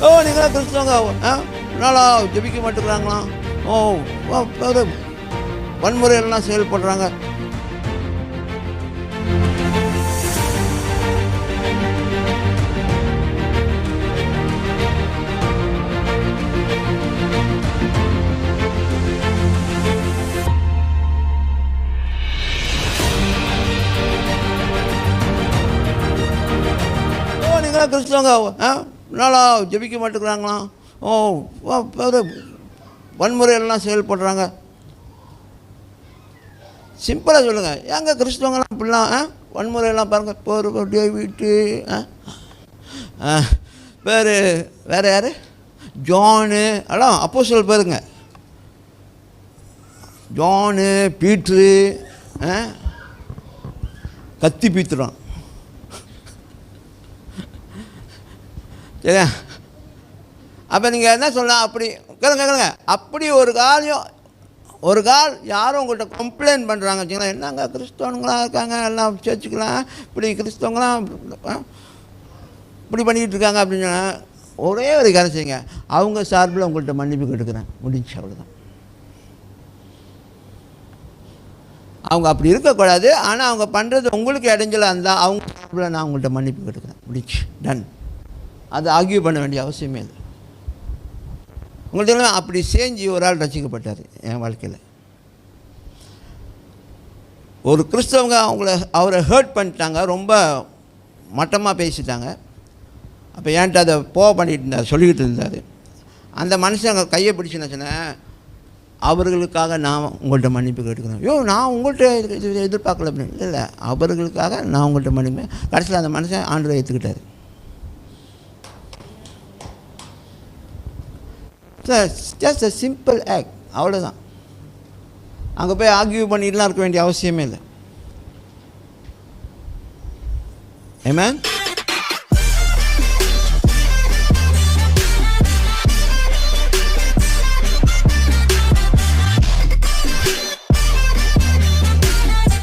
நீங்களாம் கிறிஸ்தவங்க நல்லா ஜெபிக்க மாட்டேங்கிறாங்களாம், வன்முறையெல்லாம் செயல்படுறாங்க. நீங்களாம் கிறிஸ்தவங்க நல்லா ஜெபிக்க மாட்டேங்கிறாங்களாம், வன்முறையெல்லாம் செயல்படுறாங்க. சிம்பிளாக சொல்லுங்கள், ஏங்க கிறிஸ்தவங்களாம் இப்படிலாம் வன்முறையெல்லாம் பாருங்கள். இப்போ டேவிட்டு வேறு யார், ஜானு, எல்லாம் அப்போஸ்தலர் பேருங்க. ஜானு, பீட்ரு, கத்தி பீத்துறான். சரியா? அப்போ நீங்கள் என்ன சொல்லலாம், அப்படி கேளுங்க, அப்படி ஒரு கால் யாரும் உங்கள்கிட்ட கம்ப்ளைண்ட் பண்ணுறாங்க வச்சுங்களேன், என்னங்க கிறிஸ்தவங்களாம் இருக்காங்க, எல்லாம் சேர்ச்சுக்கலாம், இப்படி கிறிஸ்தவங்களாம் இப்படி பண்ணிக்கிட்டு இருக்காங்க அப்படின்னு சொன்னால் ஒரே ஒரு காரணம் செய்யுங்க, அவங்க சார்பில் உங்கள்கிட்ட மன்னிப்பு கேட்டுக்கிறேன், முடிஞ்சு, அவ்வளோதான். அவங்க அப்படி இருக்கக்கூடாது, ஆனால் அவங்க பண்ணுறது உங்களுக்கு இடைஞ்சலாக இருந்தால் அவங்க சார்பில் நான் உங்கள்கிட்ட மன்னிப்பு கேட்டுக்கிறேன், முடிஞ்சு, டன். அது ஆர்கியூ பண்ண வேண்டிய அவசியமே இல்லை. உங்கள்கிட்ட அப்படி செஞ்சு ஒரு ஆள் ரசிக்கப்பட்டார் என் வாழ்க்கையில். ஒரு கிறிஸ்தவங்க அவரை ஹர்ட் பண்ணிட்டாங்க, ரொம்ப மட்டமாக பேசிட்டாங்க. அப்போ ஏன்ட்டு அதை பண்ணிகிட்டு இருந்தார், சொல்லிக்கிட்டு இருந்தார். அந்த மனுஷன் அங்கே கையை பிடிச்சி நான் சொன்னேன், அவர்களுக்காக நான் உங்கள்கிட்ட மன்னிப்பு கேட்டுக்கிறேன். நான் உங்கள்கிட்ட இது எதிர்பார்க்கல அப்படின்னு. இல்லை, அவர்களுக்காக நான் உங்கள்கிட்ட மன்னிப்பு. கடைசியில் அந்த மனுஷன் ஆண்டவரை ஏற்றுக்கிட்டார். ஜஸ்ட் a simple act, அவ்வளோதான். அங்கே போய் ஆர்கியூ பண்ணிட்டுலாம் இருக்க வேண்டிய அவசியமே இல்லை. ஆமென்.